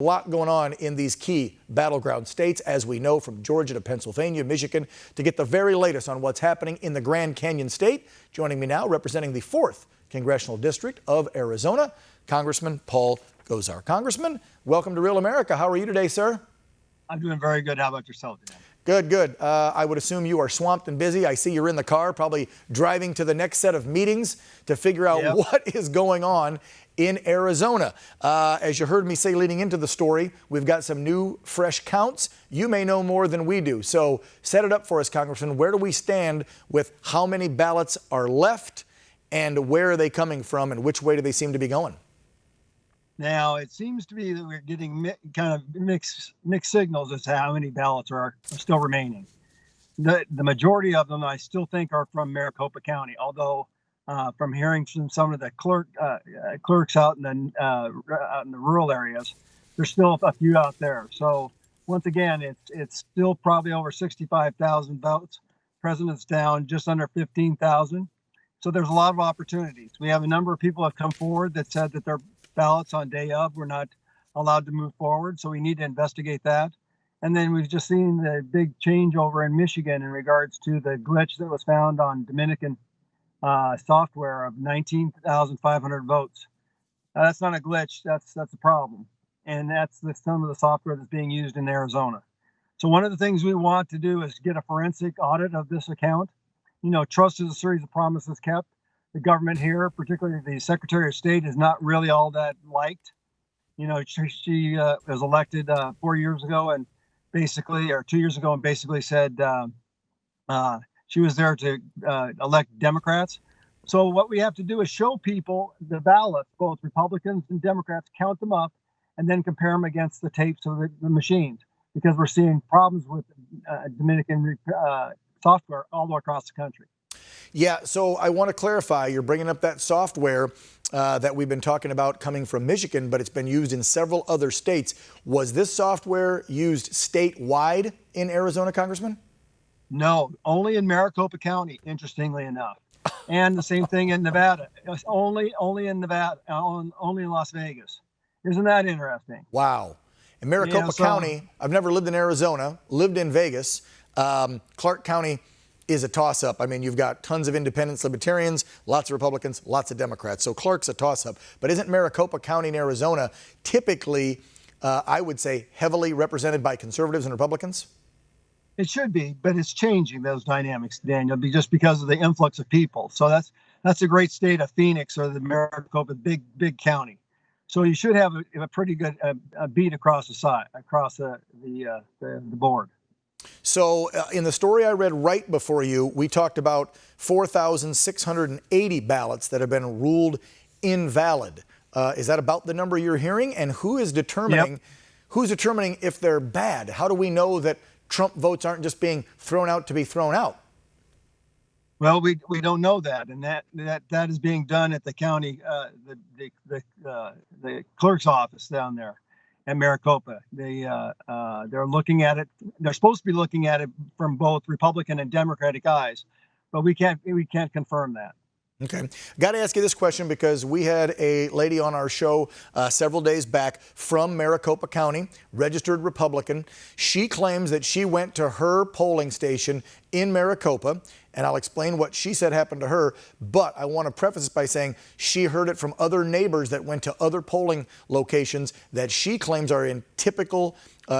A lot going on in these key battleground states, as we know, from Georgia to Pennsylvania, Michigan. To get the very latest on what's happening in the Grand Canyon State, joining me now, representing the 4th Congressional District of Arizona, Congressman Paul Gosar. Congressman, welcome to Real America. How are you today, sir? I'm doing very good. How about yourself, Dan? Good, good. I would assume you are swamped and busy. I see you're in the car, probably driving to the next set of meetings to figure out what is going on in Arizona. As you heard me say leading into the story, we've got some new, fresh counts. You may know more than we do. So set it up for us, Congressman. Where do we stand with how many ballots are left and where are they coming from and which way do they seem to be going? Now, it seems to be that we're getting kind of mixed signals as to how many ballots are still remaining. The majority of them, I still think, are from Maricopa County, although from hearing from some of the clerks out in the rural areas, there's still a few out there. So once again, it's still probably over 65,000 votes. President's down just under 15,000. So there's a lot of opportunities. We have a number of people have come forward that said that their ballots on day of were not allowed to move forward. So we need to investigate that. And then we've just seen the big change over in Michigan in regards to the glitch that was found on Dominican software of 19,500 votes. That's not a glitch. That's a problem. And that's some of the software that's being used in Arizona. So one of the things we want to do is get a forensic audit of this account. You know, trust is a series of promises kept. The government here, particularly the Secretary of State, is not really all that liked. You know, she was elected 4 years ago and basically, or 2 years ago, and basically said she was there to elect Democrats. So what we have to do is show people the ballots, both Republicans and Democrats, count them up, and then compare them against the tapes of the machines, because we're seeing problems with Dominican software all across the country. Yeah, so I want to clarify, you're bringing up that software that we've been talking about coming from Michigan, but it's been used in several other states. Was this software used statewide in Arizona, Congressman? No, only in Maricopa County, interestingly enough. And the same thing in Nevada. It's only in Nevada, only in Las Vegas. Isn't that interesting? Wow. In Maricopa County, I've never lived in Arizona, lived in Vegas. Clark County is a toss-up. I mean, you've got tons of independents, libertarians, lots of Republicans, lots of Democrats. So Clark's a toss-up. But isn't Maricopa County in Arizona typically, I would say, heavily represented by conservatives and Republicans? It should be, but it's changing those dynamics, Daniel, just because of the influx of people. So that's a great state of Phoenix, or the Maricopa, big county. So you should have a pretty good beat across the board. So in the story I read right before you, we talked about 4,680 ballots that have been ruled invalid. Is that about the number you're hearing? And who is determining if they're bad? How do we know that Trump votes aren't just being thrown out to be thrown out? Well, we don't know that, and that is being done at the county, the clerk's office down there at Maricopa. They're looking at it. They're supposed to be looking at it from both Republican and Democratic eyes, but we can't confirm that. Okay. Got to ask you this question because we had a lady on our show several days back from Maricopa County, registered Republican. She claims that she went to her polling station in Maricopa, and I'll explain what she said happened to her, but I want to preface this by saying she heard it from other neighbors that went to other polling locations that she claims are in typical,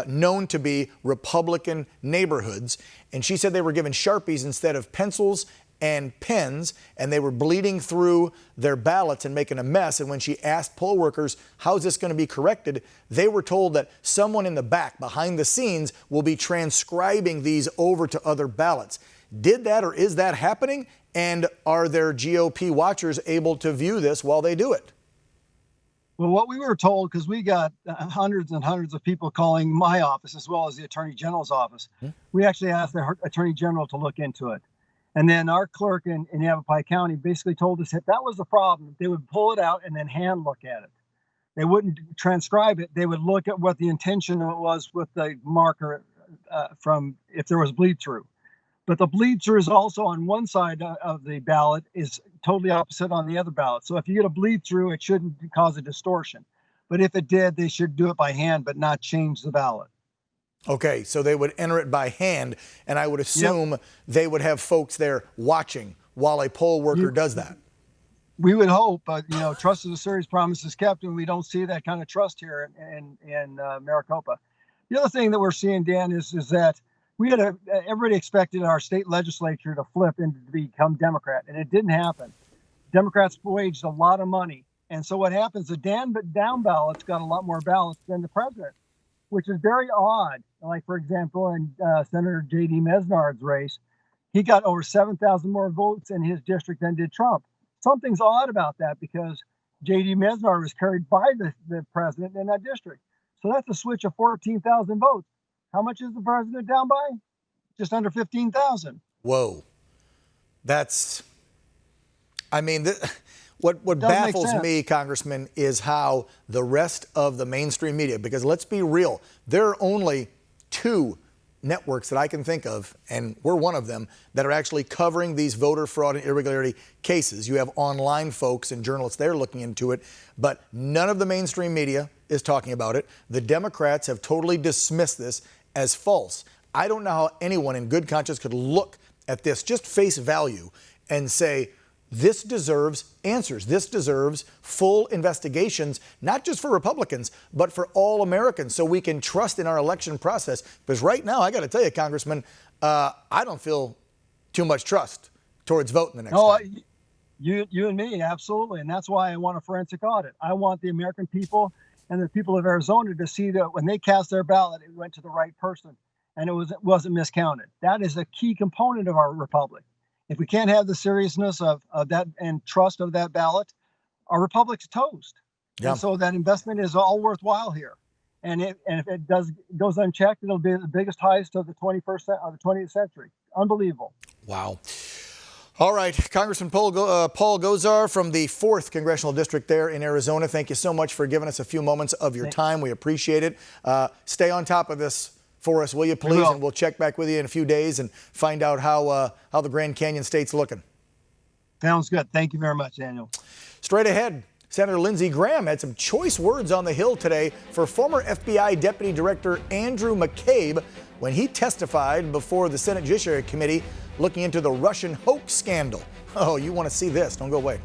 known to be Republican neighborhoods, and she said they were given Sharpies instead of pencils and pens, and they were bleeding through their ballots and making a mess. And when she asked poll workers, how's this going to be corrected, they were told that someone in the back, behind the scenes, will be transcribing these over to other ballots. Did that, or is that happening? And are their GOP watchers able to view this while they do it? Well, what we were told, because we got hundreds and hundreds of people calling my office as well as the Attorney General's office, we actually asked the Attorney General to look into it. And then our clerk in Yavapai County basically told us that was the problem. They would pull it out and then hand look at it. They wouldn't transcribe it. They would look at what the intention was with the marker from if there was bleed through. But the bleed through is also on one side of the ballot is totally opposite on the other ballot. So if you get a bleed through, it shouldn't cause a distortion. But if it did, they should do it by hand, but not change the ballot. Okay, so they would enter it by hand, and I would assume they would have folks there watching while a poll worker does that. We would hope, but trust is a serious promise is kept, and we don't see that kind of trust here in Maricopa. The other thing that we're seeing, Dan, is that we had everybody expected our state legislature to flip and to become Democrat, and it didn't happen. Democrats waged a lot of money, and so what happens? The down ballots got a lot more ballots than the president, which is very odd. Like, for example, in Senator J.D. Mesnard's race, he got over 7,000 more votes in his district than did Trump. Something's odd about that because J.D. Mesnard was carried by the president in that district. So that's a switch of 14,000 votes. How much is the president down by? Just under 15,000. Whoa. What baffles me, Congressman, is how the rest of the mainstream media, because let's be real, there are only 2 networks that I can think of, and we're one of them, that are actually covering these voter fraud and irregularity cases. You have online folks and journalists there looking into it, but none of the mainstream media is talking about it. The Democrats have totally dismissed this as false. I don't know how anyone in good conscience could look at this, just face value, and say, this deserves answers. This deserves full investigations, not just for Republicans, but for all Americans, so we can trust in our election process. Because right now, I got to tell you, Congressman, I don't feel too much trust towards voting the next time. You and me, absolutely. And that's why I want a forensic audit. I want the American people and the people of Arizona to see that when they cast their ballot, it went to the right person and it wasn't miscounted. That is a key component of our republic. If we can't have the seriousness of that and trust of that ballot, our republic's toast. Yeah. And so that investment is all worthwhile here. And if it goes unchecked, it'll be the biggest heist of the 20th century. Unbelievable. Wow. All right, Congressman Paul Gosar from the 4th Congressional District there in Arizona. Thank you so much for giving us a few moments of your time. We appreciate it. Stay on top of this for us, will you, please? And we'll check back with you in a few days and find out how the Grand Canyon State's looking. Sounds good. Thank you very much, Daniel. Straight ahead, Senator Lindsey Graham had some choice words on the Hill today for former FBI Deputy Director Andrew McCabe when he testified before the Senate Judiciary Committee looking into the Russian hoax scandal. Oh, you want to see this? Don't go away.